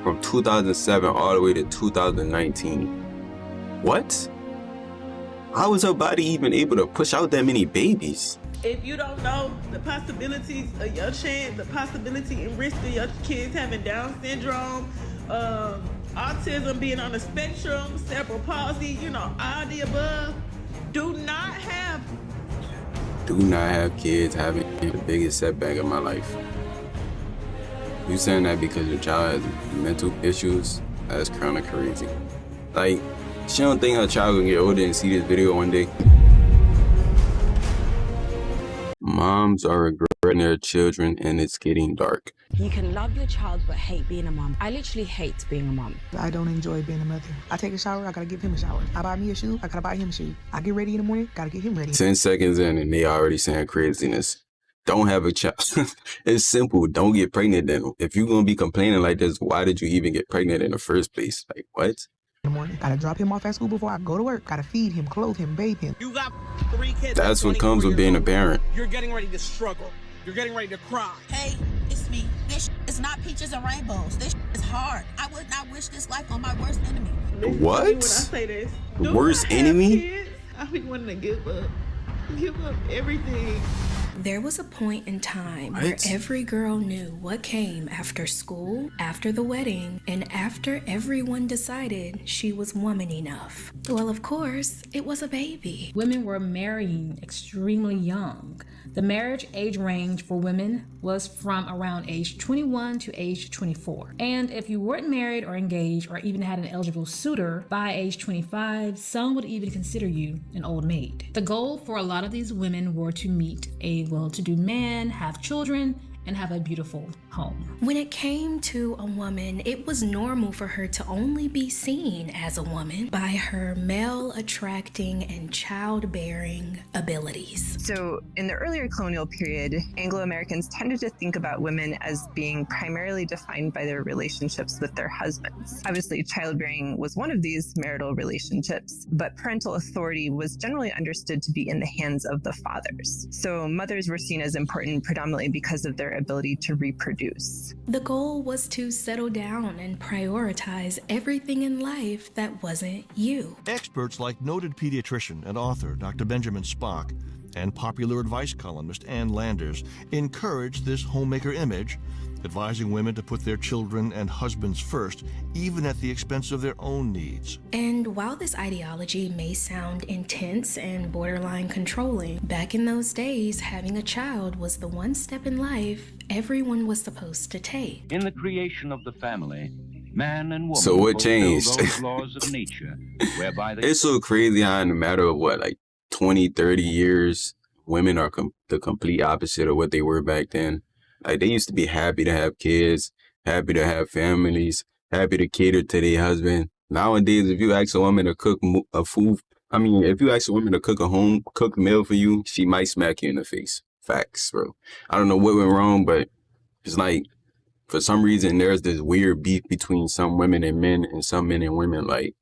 from 2007 all the way to 2019. What? How was her body even able to push out that many babies? If you don't know the possibilities of your chance, the possibility and risk of your kids having Down syndrome, autism, being on the spectrum, cerebral palsy, all the above, do not have kids having the biggest setback of my life. You saying that because your child has mental issues? That's kind of crazy. Like, she don't think her child gonna get older and see this video one day? Moms are regretting their children and it's getting dark. You can love your child but hate being a mom. I literally hate being a mom. I don't enjoy being a mother. I take a shower, I gotta give him a shower. I buy me a shoe, I gotta buy him a shoe. I get ready in the morning, gotta get him ready. 10 seconds in and they already saying craziness. Don't have a child. It's simple. Don't get pregnant then. If you're gonna be complaining like this, why did you even get pregnant in the first place? Like, what? In the morning, gotta drop him off at school before I go to work. Gotta feed him, clothe him, bathe him. You got 3 kids. That's what comes with being a parent. You're getting ready to struggle. You're getting ready to cry. Hey, it's me. This is not peaches and rainbows. This is hard. I would not wish this life on my worst enemy. What? When I say this, The worst enemy? Kids, I be wanting to give up everything. There was a point in time where every girl knew what came after school, after the wedding, and after everyone decided she was woman enough. Well, of course, it was a baby. Women were marrying extremely young. The marriage age range for women was from around age 21 to age 24. And if you weren't married or engaged or even had an eligible suitor by age 25, some would even consider you an old maid. The goal for a lot of these women were to meet a well-to-do man, have children, and have a beautiful home. When it came to a woman, it was normal for her to only be seen as a woman by her male attracting and childbearing abilities. So in the earlier colonial period, Anglo-Americans tended to think about women as being primarily defined by their relationships with their husbands. Obviously, childbearing was one of these marital relationships, but parental authority was generally understood to be in the hands of the fathers. So mothers were seen as important predominantly because of their ability to reproduce. The goal was to settle down and prioritize everything in life that wasn't you. Experts like noted pediatrician and author Dr. Benjamin Spock and popular advice columnist Ann Landers encourage this homemaker image, advising women to put their children and husbands first, even at the expense of their own needs. And while this ideology may sound intense and borderline controlling, back in those days, having a child was the one step in life everyone was supposed to take. In the creation of the family, man and woman So what fulfill changed? those laws of nature, whereby they... It's so crazy how in a matter of what, like 20, 30 years, women are the complete opposite of what they were back then. Like, they used to be happy to have kids, happy to have families, happy to cater to their husband. Nowadays, if you ask a woman to cook if you ask a woman to cook a home-cooked meal for you, she might smack you in the face. Facts, bro. I don't know what went wrong, but it's like, for some reason, there's this weird beef between some women and men and some men and women. Like,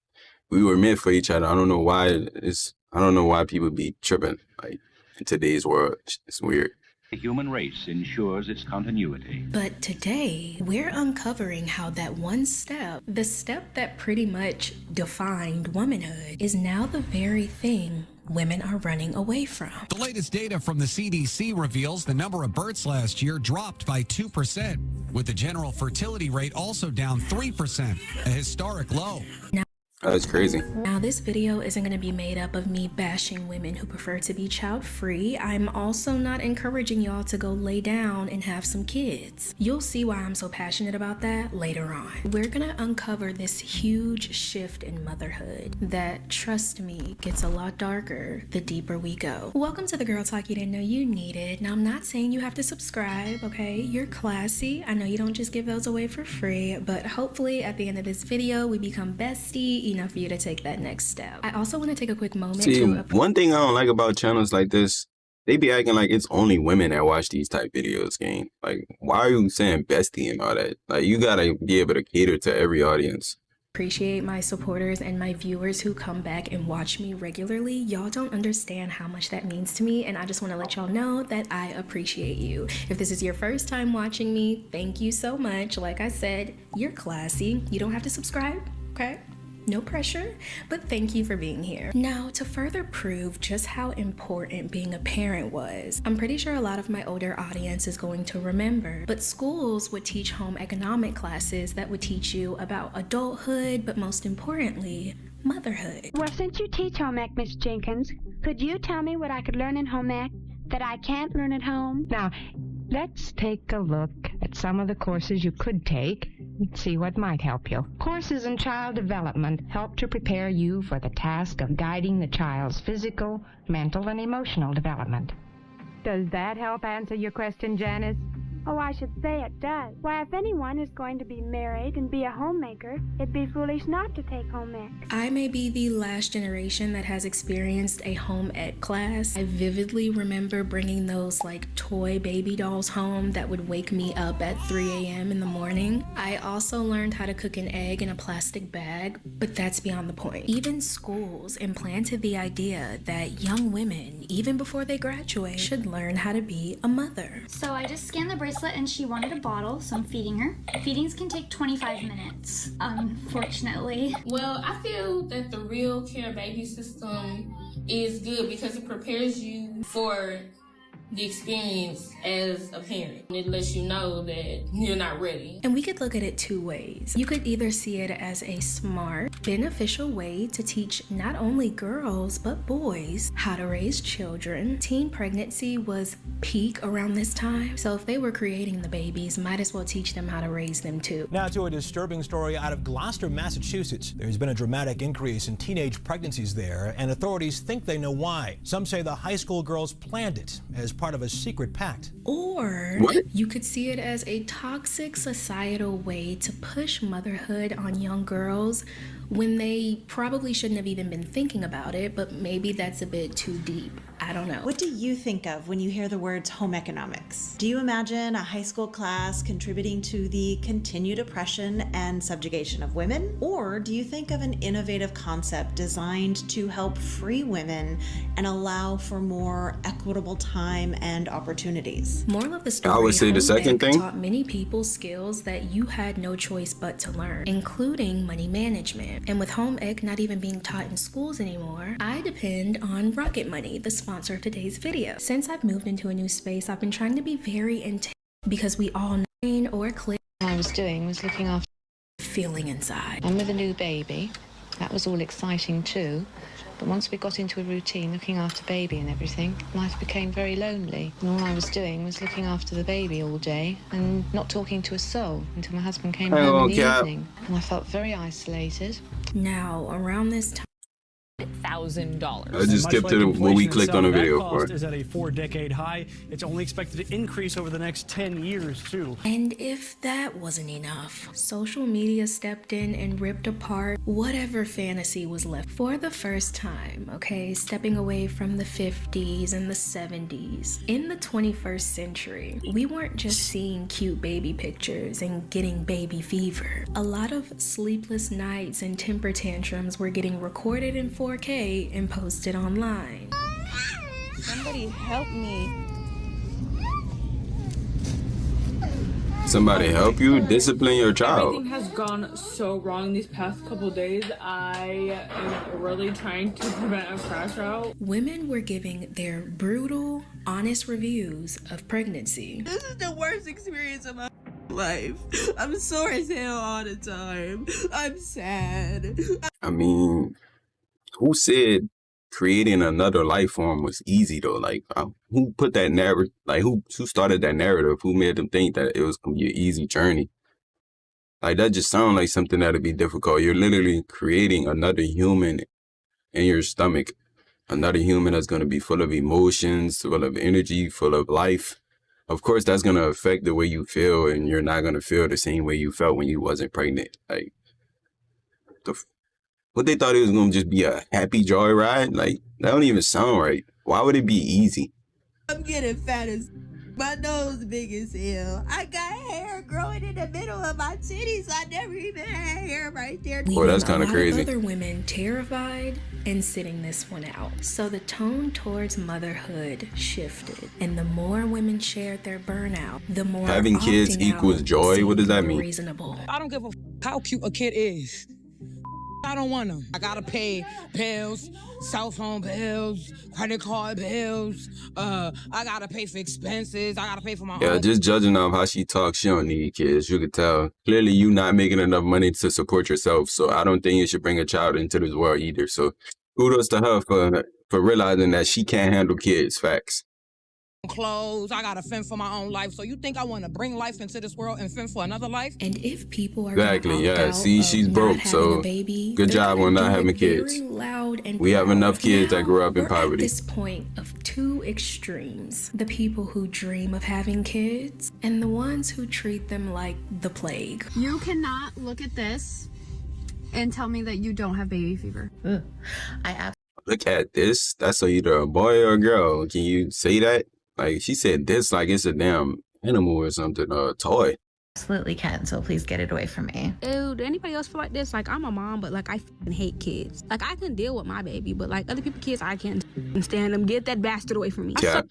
we were meant for each other. I don't know why people be tripping, like, in today's world. It's weird. The human race ensures its continuity. But today, we're uncovering how that one step, the step that pretty much defined womanhood, is now the very thing women are running away from. The latest data from the CDC reveals the number of births last year dropped by 2%, with the general fertility rate also down 3%, a historic low. That's crazy. Now, this video isn't going to be made up of me bashing women who prefer to be child-free. I'm also not encouraging y'all to go lay down and have some kids. You'll see why I'm so passionate about that later on. We're going to uncover this huge shift in motherhood that, trust me, gets a lot darker the deeper we go. Welcome to the Girl Talk You Didn't Know You Needed. Now, I'm not saying you have to subscribe, okay? You're classy. I know you don't just give those away for free, but hopefully at the end of this video, we become bestie enough for you to take that next step. I also want to take a quick moment one thing I don't like about channels like this, they be acting like it's only women that watch these type videos, gang. Like, why are you saying bestie and all that? Like, you gotta be able to cater to every audience. Appreciate my supporters and my viewers who come back and watch me regularly. Y'all don't understand how much that means to me, and I just want to let y'all know that I appreciate you. If this is your first time watching me, thank you so much. Like I said, you're classy. You don't have to subscribe, okay? No pressure, but thank you for being here. Now, to further prove just how important being a parent was, I'm pretty sure a lot of my older audience is going to remember, but schools would teach home economic classes that would teach you about adulthood, but most importantly, motherhood. Well, since you teach home ec, Miss Jenkins, could you tell me what I could learn in home ec that I can't learn at home? Now, let's take a look at some of the courses you could take and see what might help you. Courses in child development help to prepare you for the task of guiding the child's physical, mental, and emotional development. Does that help answer your question, Janice? Oh, I should say it does. Why, if anyone is going to be married and be a homemaker, it'd be foolish not to take home ec. I may be the last generation that has experienced a home ec class. I vividly remember bringing those like toy baby dolls home that would wake me up at 3 a.m. in the morning. I also learned how to cook an egg in a plastic bag, but that's beyond the point. Even schools implanted the idea that young women, even before they graduate, should learn how to be a mother. So I just scanned the bracelet and she wanted a bottle, so I'm feeding her. Feedings can take 25 minutes, unfortunately. Well, I feel that the Real Care Baby system is good because it prepares you for the experience as a parent. It lets you know that you're not ready. And we could look at it two ways. You could either see it as a smart, beneficial way to teach not only girls, but boys how to raise children. Teen pregnancy was peak around this time, so if they were creating the babies, might as well teach them how to raise them too. Now to a disturbing story out of Gloucester, Massachusetts. There's been a dramatic increase in teenage pregnancies there, and authorities think they know why. Some say the high school girls planned it as part of a secret pact. Or you could see it as a toxic societal way to push motherhood on young girls when they probably shouldn't have even been thinking about it, but maybe that's a bit too deep. I don't know. What do you think of when you hear the words home economics? Do you imagine a high school class contributing to the continued oppression and subjugation of women? Or do you think of an innovative concept designed to help free women and allow for more equitable time and opportunities? Moral of the story, I would say the second thing taught many people skills that you had no choice but to learn, including money management. And with home ec not even being taught in schools anymore, I depend on Rocket Money, the sponsor of today's video. Since I've moved into a new space, I've been trying to be very intense because we all know or click. All I was doing was looking after feeling inside. And with a new baby, that was all exciting too. But once we got into a routine, looking after baby and everything, life became very lonely. And all I was doing was looking after the baby all day and not talking to a soul until my husband came home in the evening. And I felt very isolated. Now, around this time, $1,000. I just skipped to what we clicked on the video for. Cost is at a 4-decade high. It's only expected to increase over the next 10 years, too. And if that wasn't enough, social media stepped in and ripped apart whatever fantasy was left. For the first time, okay, stepping away from the 50s and the 70s. In the 21st century, we weren't just seeing cute baby pictures and getting baby fever. A lot of sleepless nights and temper tantrums were getting recorded in 4K and posted online. Somebody help me. Somebody help you discipline your child. Everything has gone so wrong these past couple days. I am really trying to prevent a crash out. Women were giving their brutal, honest reviews of pregnancy. This is the worst experience of my life. I'm sore as hell all the time. I'm sad. I mean, who said creating another life form was easy though? Like, who put that narrative? Like, who started that narrative? Who made them think that it was gonna be an easy journey? Like, that just sounds like something that'd be difficult. You're literally creating another human in your stomach, another human that's gonna be full of emotions, full of energy, full of life. Of course, that's gonna affect the way you feel, and you're not gonna feel the same way you felt when you wasn't pregnant. Like, what they thought it was gonna just be a happy joyride? Like, that don't even sound right. Why would it be easy? I'm getting fat as my nose big as hell. I got hair growing in the middle of my titties. I never even had hair there, right there. Well, that's kind of crazy. Other women terrified and sitting this one out. So the tone towards motherhood shifted, and the more women shared their burnout, the more having kids equals joy. What does that mean? Reasonable. I don't give a how cute a kid is. I don't want them. I gotta pay bills, cell phone bills, credit card bills. I gotta pay for expenses. I gotta pay for my Yeah, own. just judging off how she talks, she don't need kids. You could tell. Clearly, you not making enough money to support yourself. So I don't think you should bring a child into this world either. So kudos to her for realizing that she can't handle kids. Facts. Clothes. I gotta fend for my own life. So you think I want to bring life into this world and fend for another life? And if people are Exactly. Yeah. See, she's broke. So good job on not having kids. We have enough kids that grew up in poverty. At this point of two extremes: the people who dream of having kids and the ones who treat them like the plague. You cannot look at this and tell me that you don't have baby fever. Look at this. That's either a boy or a girl. Can you say that? Like, she said this like it's a damn animal or something, or a toy. Absolutely can, so please get it away from me. Ew, do anybody else feel like this? Like, I'm a mom, but like I f***ing hate kids. Like, I can deal with my baby, but like other people's kids, I can't stand them. Get that bastard away from me. Cap.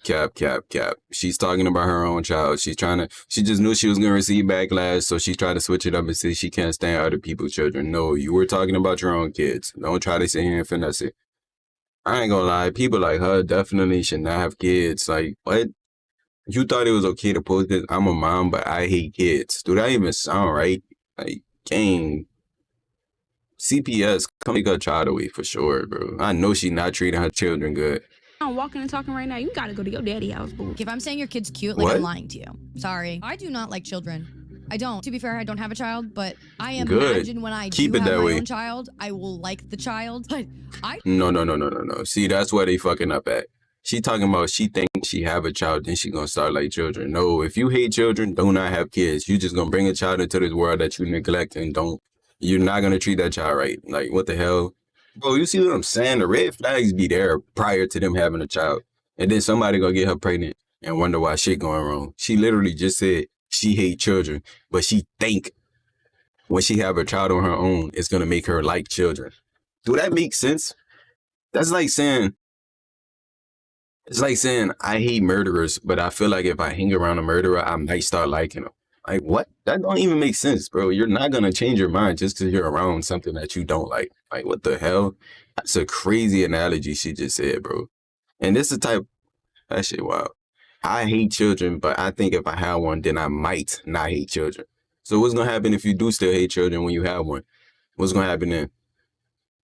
She's talking about her own child. She just knew she was going to receive backlash, so she tried to switch it up and say she can't stand other people's children. No, you were talking about your own kids. Don't try to sit here and finesse it. I ain't gonna lie, people like her definitely should not have kids. Like, what? You thought it was okay to post this? I'm a mom, but I hate kids. Do that even sound right? Like, gang. CPS, come take her child away for sure, bro. I know she not treating her children good. I'm walking and talking right now. You gotta go to your daddy house, boo. If I'm saying your kid's cute, like, What? I'm lying to you. Sorry. I do not like children. I don't. To be fair, I don't have a child, but I Good. imagine when I Keep do it have that my way. own child, I will like the child. But I No. See, that's where they fucking up at. She talking about she thinks she have a child, then she gonna start like children. No, if you hate children, do not have kids. You just gonna bring a child into this world that you neglect and you're not gonna treat that child right. Like, what the hell? Bro, you see what I'm saying? The red flags be there prior to them having a child. And then somebody gonna get her pregnant and wonder why shit going wrong. She literally just said she hate children, but she think when she have a child on her own, it's gonna make her like children. Do that make sense? That's like saying, it's like saying I hate murderers, but I feel like if I hang around a murderer, I might start liking them. Like, what? That don't even make sense, bro. You're not gonna change your mind just because you're around something that you don't like. Like, what the hell? That's a crazy analogy she just said, bro. And this is the type, that shit wild. I hate children, but I think if I have one, then I might not hate children. So what's gonna happen if you do still hate children when you have one? What's gonna happen then?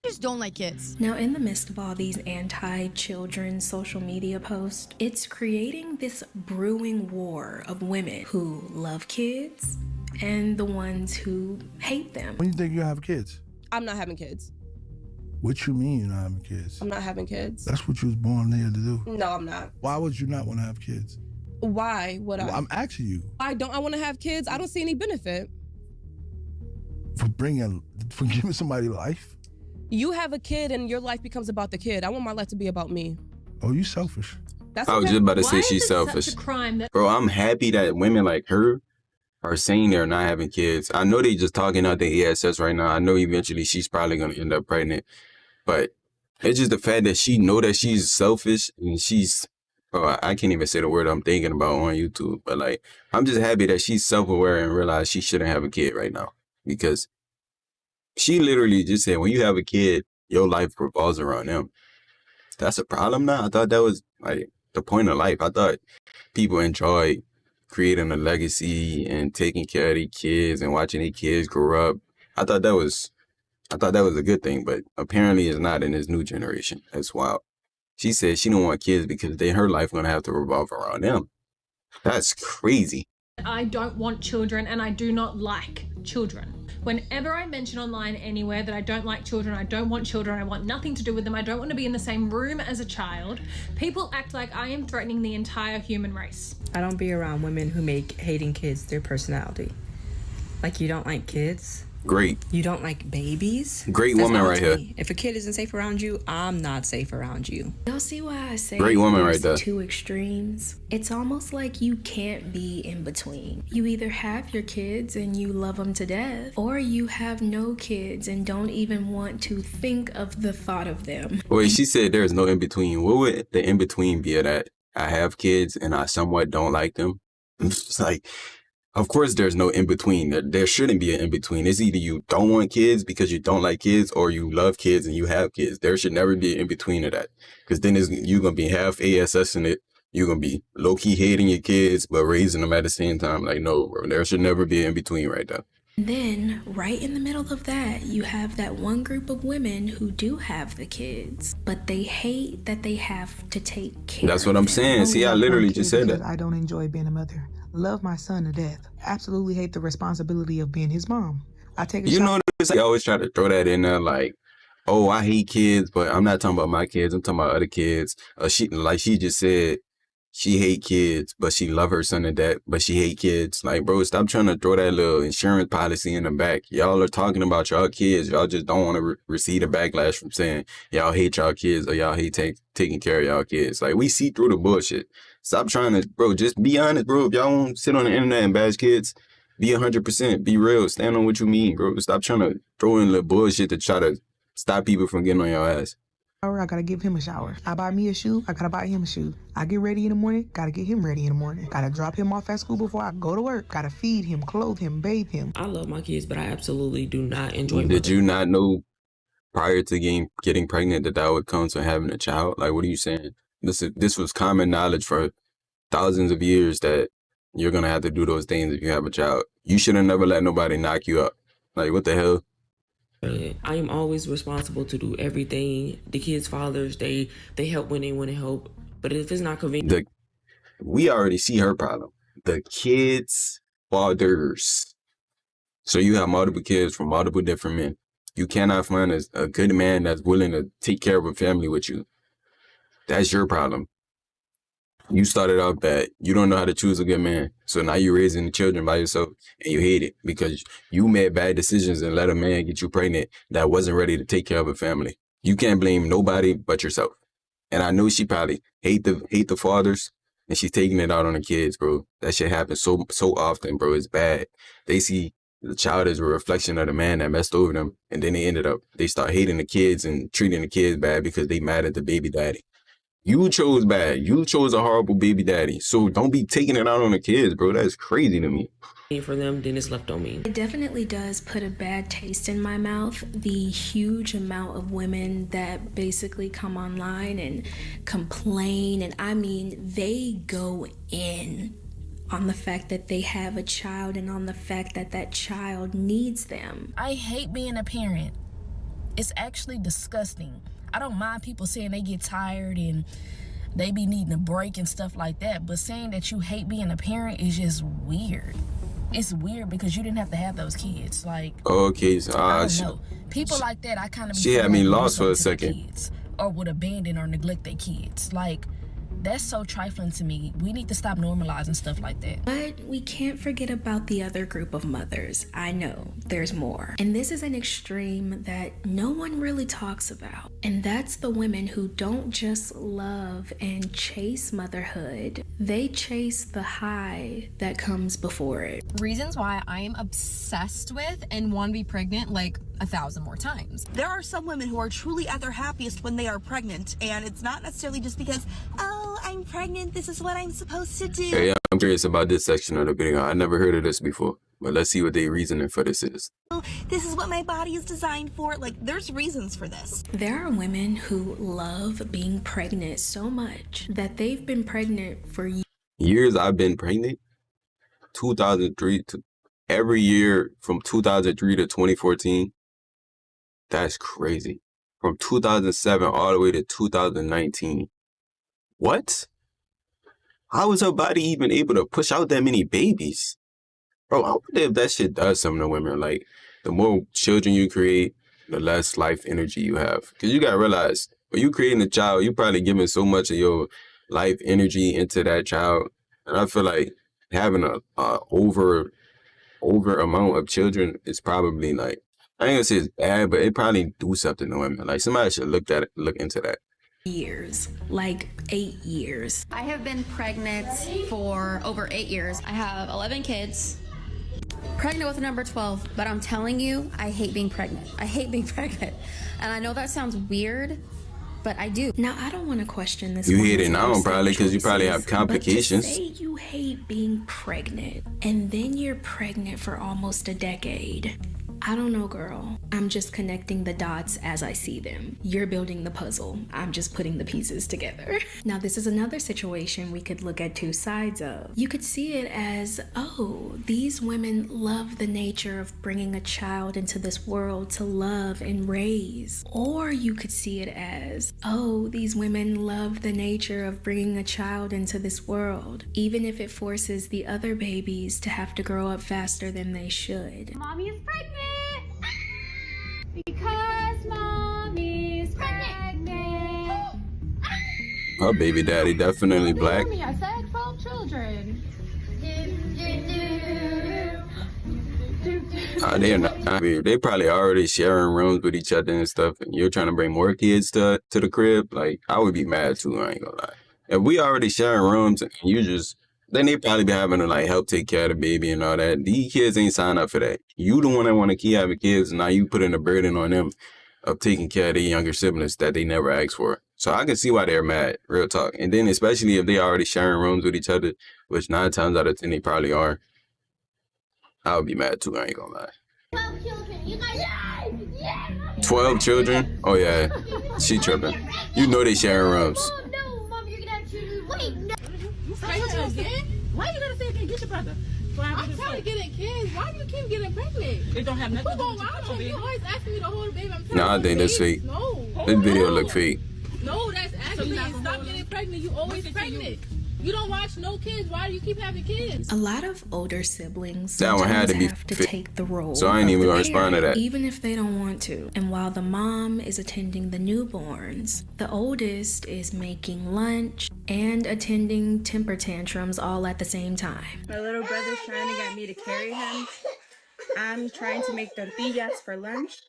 just don't like kids. Now, in the midst of all these anti-children social media posts, it's creating this brewing war of women who love kids and the ones who hate them. When you think you'll have kids? I'm not having kids. What you mean you're not having kids? I'm not having kids. That's what you was born here to do. No, I'm not. Why would you not want to have kids? Why would I? Well, I'm asking you. I want to have kids. I don't see any benefit. For giving somebody life? You have a kid and your life becomes about the kid. I want my life to be about me. Oh, you selfish. That's I was okay. just about to say Why she's is it selfish. such a crime that- Bro, I'm happy that women like her are saying they're not having kids. I know they just talking out the ESS right now. I know eventually she's probably going to end up pregnant. But it's just the fact that she know that she's selfish and she's... Bro, I can't even say the word I'm thinking about on YouTube. But like, I'm just happy that she's self-aware and realize she shouldn't have a kid right now. Because she literally just said, when you have a kid, your life revolves around them. That's a problem now? I thought that was like the point of life. I thought people enjoy creating a legacy and taking care of their kids and watching their kids grow up. I thought that was a good thing, but apparently it's not in this new generation. That's wild. She said she don't want kids because her life gonna have to revolve around them. That's crazy. I don't want children and I do not like children. Whenever I mention online anywhere that I don't like children, I don't want children, I want nothing to do with them, I don't want to be in the same room as a child, people act like I am threatening the entire human race. I don't be around women who make hating kids their personality. Like, you don't like kids? Great. You don't like babies? Great That's woman all right to here. me. If a kid isn't safe around you, I'm not safe around you. Y'all see why I say Great woman there's right there. two extremes? It's almost like you can't be in between. You either have your kids and you love them to death, or you have no kids and don't even want to think of the thought of them. Wait, she said there's no in between. What would the in between be? That I have kids and I somewhat don't like them? It's like, of course, there's no in between. There shouldn't be an in between. It's either you don't want kids because you don't like kids, or you love kids and you have kids. There should never be an in between of that, because then you're gonna be half ASS in it. You're gonna be low key hating your kids but raising them at the same time. Like, no, bro, there should never be an in between right there. Then, right in the middle of that, you have that one group of women who do have the kids, but they hate that they have to take care That's what I'm saying. See, I literally just said that. I don't enjoy being a mother. Love my son to death. Absolutely hate the responsibility of being his mom. I take a You shot. know, they always try to throw that in there, like, oh, I hate kids, but I'm not talking about my kids. I'm talking about other kids. She just said, she hate kids, but she love her son to death, but she hate kids. Like, bro, stop trying to throw that little insurance policy in the back. Y'all are talking about y'all kids. Y'all just don't want to receive the backlash from saying y'all hate y'all kids or y'all hate taking care of y'all kids. Like, we see through the bullshit. Stop trying to, bro, just be honest, bro. If y'all won't sit on the internet and bash kids, be 100%. Be real. Stand on what you mean, bro. Stop trying to throw in little bullshit to try to stop people from getting on your ass. I gotta give him a shower. I buy me a shoe, I gotta buy him a shoe. I get ready in the morning, gotta get him ready in the morning. Gotta drop him off at school before I go to work. Gotta feed him, clothe him, bathe him. I love my kids, but I absolutely do not enjoy Did you not know prior to getting pregnant that would come to having a child? Like, what are you saying? This was common knowledge for thousands of years that you're gonna have to do those things if you have a child. You should have never let nobody knock you up. Like, what the hell? I am always responsible to do everything. The kids' fathers, they help when they want to help. But if it's not convenient... We already see her problem. The kids' fathers. So you have multiple kids from multiple different men. You cannot find a good man that's willing to take care of a family with you. That's your problem. You started out bad. You don't know how to choose a good man. So now you're raising the children by yourself and you hate it because you made bad decisions and let a man get you pregnant that wasn't ready to take care of a family. You can't blame nobody but yourself. And I know she probably hate the fathers and she's taking it out on the kids, bro. That shit happens so often, bro. It's bad. They see the child as a reflection of the man that messed over them. And then they start hating the kids and treating the kids bad because they mad at the baby daddy. You chose bad. You chose a horrible baby daddy. So don't be taking it out on the kids, bro. That's crazy to me. For them, then it's left on me. It definitely does put a bad taste in my mouth, the huge amount of women that basically come online and complain. And I mean, they go in on the fact that they have a child and on the fact that that child needs them. I hate being a parent. It's actually disgusting. I don't mind people saying they get tired and they be needing a break and stuff like that, but saying that you hate being a parent is just weird. It's weird because you didn't have to have those kids. Like, okay, so I don't know. People like that, I kind of she had me lost for a second. Or would abandon or neglect their kids. Like, that's so trifling to me. We need to stop normalizing stuff like that. But we can't forget about the other group of mothers. I know there's more. And this is an extreme that no one really talks about. And that's the women who don't just love and chase motherhood. They chase the high that comes before it. Reasons why I am obsessed with and want to be pregnant like 1,000 more times. There are some women who are truly at their happiest when they are pregnant, and it's not necessarily just because, oh, I'm pregnant, this is what I'm supposed to do. Hey, I'm curious about this section of the video. I never heard of this before, but let's see what their reasoning for this is. Oh, this is what my body is designed for. Like, there's reasons for this. There are women who love being pregnant so much that they've been pregnant for years. I've been pregnant. 2003 to every year from 2003 to 2014. That's crazy. From 2007 all the way to 2019. What? How was her body even able to push out that many babies? Bro, I wonder if that shit does something to women. Like, the more children you create, the less life energy you have. Because you got to realize, when you creating a child, you probably giving so much of your life energy into that child. And I feel like having a over over amount of children is probably like, I ain't gonna say it's bad, but it probably do something to women. Like somebody should look into that. Years, like 8 years. I have been pregnant for over 8 years. I have 11 kids. Pregnant with number 12, but I'm telling you, I hate being pregnant. I hate being pregnant. And I know that sounds weird, but I do. Now, I don't want to question this. You hate it now probably because you probably have complications. But to say you hate being pregnant, and then you're pregnant for almost a decade. I don't know, girl. I'm just connecting the dots as I see them. You're building the puzzle. I'm just putting the pieces together. Now, this is another situation we could look at two sides of. You could see it as, oh, these women love the nature of bringing a child into this world to love and raise. Or you could see it as, oh, these women love the nature of bringing a child into this world, even if it forces the other babies to have to grow up faster than they should. Mommy is pregnant! Because mommy's pregnant. Her baby daddy definitely black. I said 12 children. They're not. They probably already sharing rooms with each other and stuff, and you're trying to bring more kids to the crib. Like, I would be mad too, I ain't gonna lie. If we already sharing rooms and you just, then they probably be having to like help take care of the baby and all that. These kids ain't signed up for that. You the one that want to keep having kids, and now you putting a burden on them of taking care of their younger siblings that they never asked for. So I can see why they're mad, real talk. And then especially if they already sharing rooms with each other, which 9 times out of 10 they probably are, I would be mad too, I ain't gonna lie. 12 children. You guys. Yeah. 12 children? Oh yeah, she tripping. You know they sharing rooms. No, Mom, you're gonna have to wait. No. You pregnant again? Why you gotta say again? Get your brother. I'm trying to get in kids. Why do you keep getting pregnant? It don't have nothing to do with you. You always asking me to hold a baby. I'm Nah, I think that's fake. No. This video look fake. No, that's actually stop getting pregnant. You always pregnant. You don't watch no kids. Why do you keep having kids? A lot of older siblings That one had to be have to take the role. So I ain't even of gonna the respond to parent, that. even if they don't want to. And while the mom is attending the newborns, the oldest is making lunch and attending temper tantrums all at the same time. My little brother's trying to get me to carry him. I'm trying to make tortillas for lunch.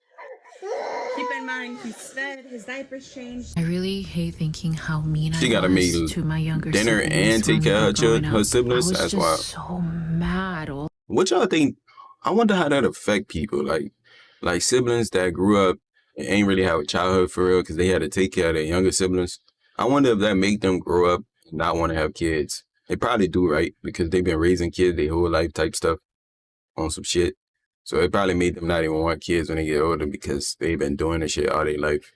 Keep in mind, he's fed, his diaper's changed. I really hate thinking how mean She I gotta was make to my younger dinner siblings and take when care we of were her growing her up. siblings. I was That's just wild. so mad. What y'all think? I wonder how that affect people, like siblings that grew up and ain't really have a childhood for real because they had to take care of their younger siblings. I wonder if that make them grow up and not want to have kids. They probably do, right? Because they've been raising kids their whole life type stuff on some shit. So it probably made them not even want kids when they get older because they've been doing this shit all their life.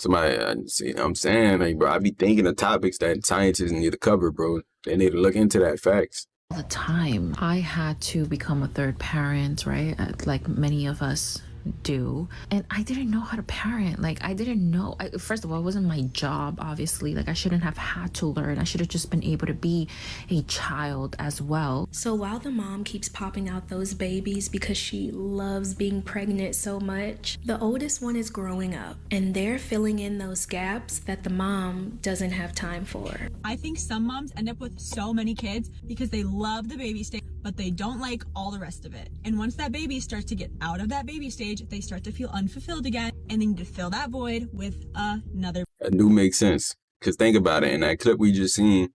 I'm saying, like, bro, I be thinking of topics that scientists need to cover, bro. They need to look into that facts. All the time. I had to become a third parent, right? Like many of us do. And I didn't know how to parent. Like, I didn't know. First of all, it wasn't my job, obviously. Like, I shouldn't have had to learn. I should have just been able to be a child as well. So while the mom keeps popping out those babies because she loves being pregnant so much, the oldest one is growing up and they're filling in those gaps that the mom doesn't have time for. I think some moms end up with so many kids because they love the baby stage, but they don't like all the rest of it. And once that baby starts to get out of that baby stage, they start to feel unfulfilled again, and they need to fill that void with another. That do make sense. Because think about it. In that clip we just seen,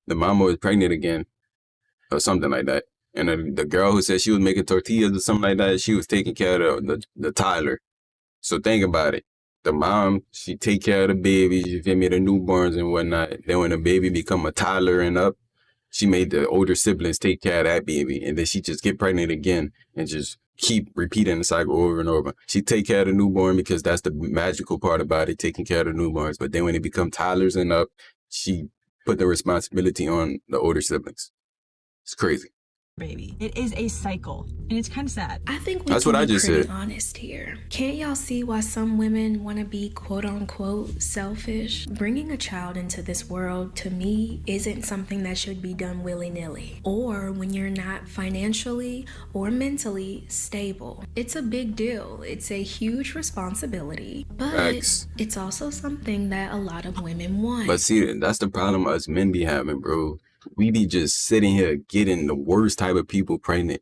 the mama was pregnant again or something like that. And the girl who said she was making tortillas or something like that, she was taking care of the toddler. So think about it. The mom, she take care of the babies, you feel me, the newborns and whatnot. Then when the baby become a toddler and up, she made the older siblings take care of that baby. And then she just get pregnant again and just keep repeating the cycle over and over. She take care of the newborn because that's the magical part about it, taking care of the newborns. But then when they become toddlers and up, she put the responsibility on the older siblings. It's crazy. Baby. It is a cycle, and it's kind of sad. I think that's what I just said. Honest here. Can't y'all see why some women want to be quote unquote selfish? Bringing a child into this world to me isn't something that should be done willy-nilly or when you're not financially or mentally stable. It's a big deal. It's a huge responsibility, but it's also something that a lot of women want. But see, that's the problem us men be having, bro. we be just sitting here getting the worst type of people pregnant.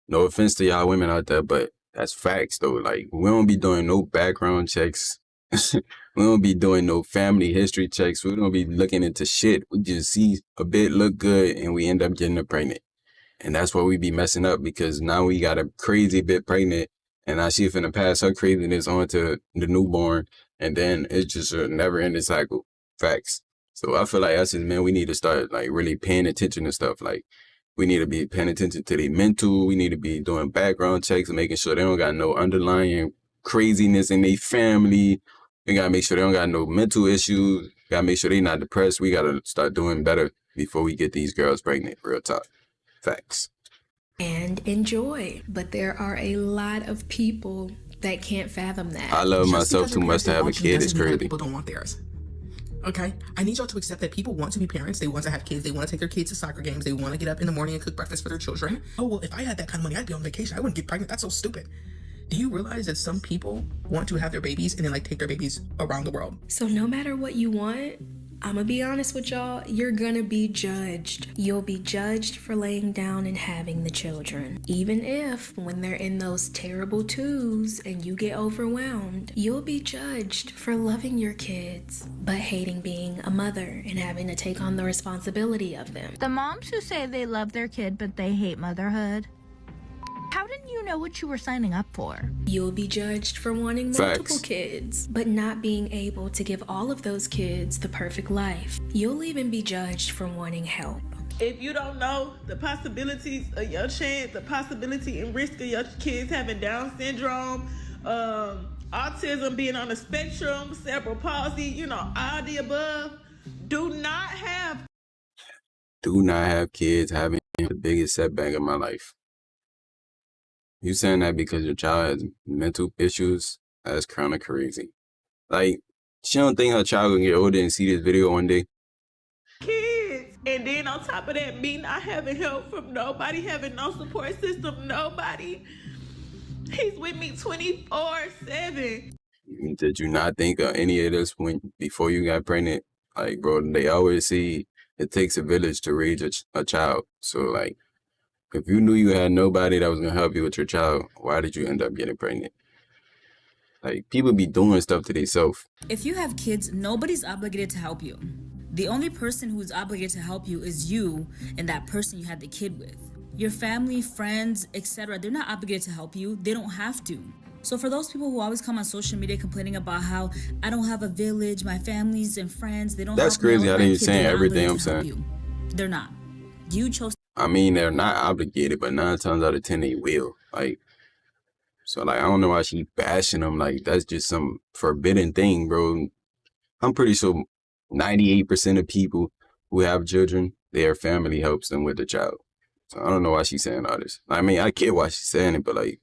No offense to y'all women out there, but that's facts though. Like, we don't be doing no background checks. We don't be doing no family history checks. We don't be looking into shit. We just see a bit look good and we end up getting her pregnant. And that's why we be messing up, because now we got a crazy bit pregnant and now she finna pass her craziness on to the newborn. And then it's just a never ending cycle. Facts. So I feel like us as men, we need to start like really paying attention to stuff. Like, we need to be paying attention to their mental. We need to be doing background checks and making sure they don't got no underlying craziness in their family. We gotta make sure they don't got no mental issues. Gotta make sure they not depressed. We gotta start doing better before we get these girls pregnant. Real talk. Facts. And enjoy. But there are a lot of people that can't fathom that. I love myself too much to have a kid. It's crazy. People don't want theirs. Okay? I need y'all to accept that people want to be parents. They want to have kids. They want to take their kids to soccer games. They want to get up in the morning and cook breakfast for their children. Oh, well, if I had that kind of money, I'd be on vacation. I wouldn't get pregnant. That's so stupid. Do you realize that some people want to have their babies and then like take their babies around the world? So no matter what you want, I'ma be honest with y'all, you're gonna be judged. You'll be judged for laying down and having the children. Even if, when they're in those terrible twos and you get overwhelmed, you'll be judged for loving your kids, but hating being a mother and having to take on the responsibility of them. The moms who say they love their kid but they hate motherhood, how didn't you know what you were signing up for? You'll be judged for wanting multiple kids, but not being able to give all of those kids the perfect life. You'll even be judged for wanting help. If you don't know the possibilities of your chance, the possibility and risk of your kids having Down syndrome, autism, being on the spectrum, cerebral palsy, you know, all the above, do not have kids having the biggest setback of my life. You saying that because your child has mental issues? That's kind of crazy. Like, she don't think her child gonna get older and see this video one day? Kids. And then on top of that, me not having help from nobody, having no support system, nobody. He's with me 24/7. Did you not think of any of this before you got pregnant? Like, bro, they always say it takes a village to raise a child. So, like, if you knew you had nobody that was going to help you with your child, why did you end up getting pregnant? Like, people be doing stuff to themselves. If you have kids, nobody's obligated to help you. The only person who's obligated to help you is you and that person you had the kid with. Your family, friends, etc., they're not obligated to help you. They don't have to. So for those people who always come on social media complaining about how I don't have a village, my families and friends, they don't That's help me, crazy. I didn't saying everything I'm obligated to saying. help you. They're not. You chose. I mean, they're not obligated, but 9 times out of 10, they will. Like, so, like, I don't know why she bashing them. Like, that's just some forbidden thing, bro. I'm pretty sure 98% of people who have children, their family helps them with the child. So I don't know why she's saying all this. I mean, I get why she's saying it, but, like,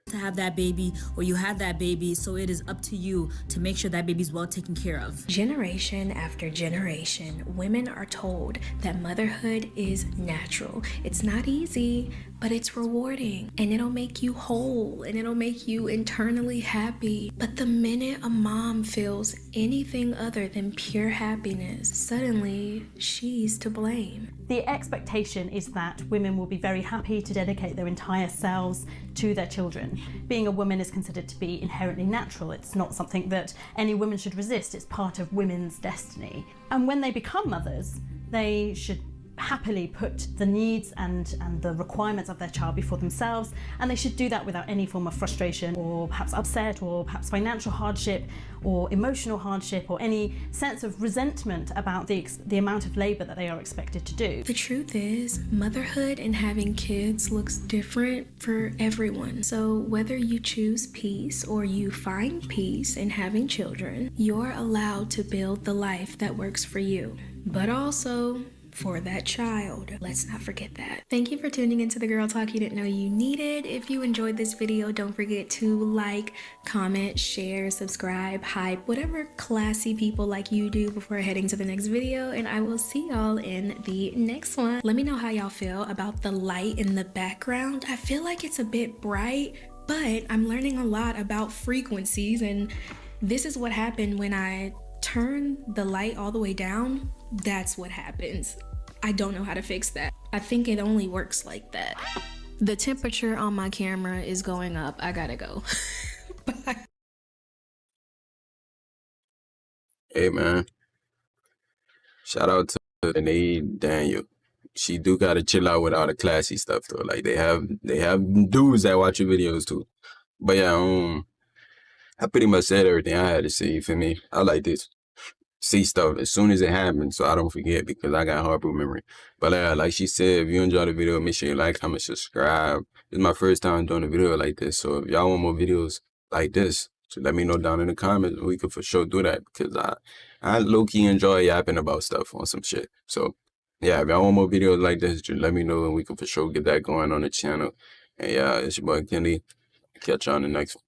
to have that baby or you had that baby, so it is up to you to make sure that baby's well taken care of. Generation after generation, women are told that motherhood is natural. It's not easy, but it's rewarding and it'll make you whole and it'll make you internally happy. But the minute a mom feels anything other than pure happiness, suddenly she's to blame. The expectation is that women will be very happy to dedicate their entire selves to their children. Being a woman is considered to be inherently natural. It's not something that any woman should resist. It's part of women's destiny. And when they become mothers, they should happily put the needs and the requirements of their child before themselves, and they should do that without any form of frustration or perhaps upset or perhaps financial hardship or emotional hardship or any sense of resentment about the amount of labor that they are expected to do. The truth is, motherhood and having kids looks different for everyone. So whether you choose peace or you find peace in having children, you're allowed to build the life that works for you, but also for that child. Let's not forget that. Thank you for tuning into the Girl Talk you didn't know you needed. If you enjoyed this video, don't forget to like, comment, share, subscribe, hype, whatever classy people like you do before heading to the next video, and I will see y'all in the next one. Let me know how y'all feel about the light in the background. I feel like it's a bit bright, but I'm learning a lot about frequencies, and this is what happened when I turn the light all the way down. That's what happens. I don't know how to fix that. I think it only works like that. The temperature on my camera is going up. I gotta go. Bye. Hey man, shout out to Renee Daniel. She do gotta chill out with all the classy stuff though. Like they have dudes that watch your videos too. But yeah, I pretty much said everything I had to say. You feel me? I like this. See stuff as soon as it happens so I don't forget because I got horrible memory. But like she said, if you enjoyed the video, make sure you like, comment, subscribe. It's my first time doing a video like this. So if y'all want more videos like this, so let me know down in the comments. We could for sure do that because I low-key enjoy yapping about stuff on some shit. So yeah, if y'all want more videos like this, just let me know and we can for sure get that going on the channel. And yeah, it's your boy Kenny. Catch you on the next one.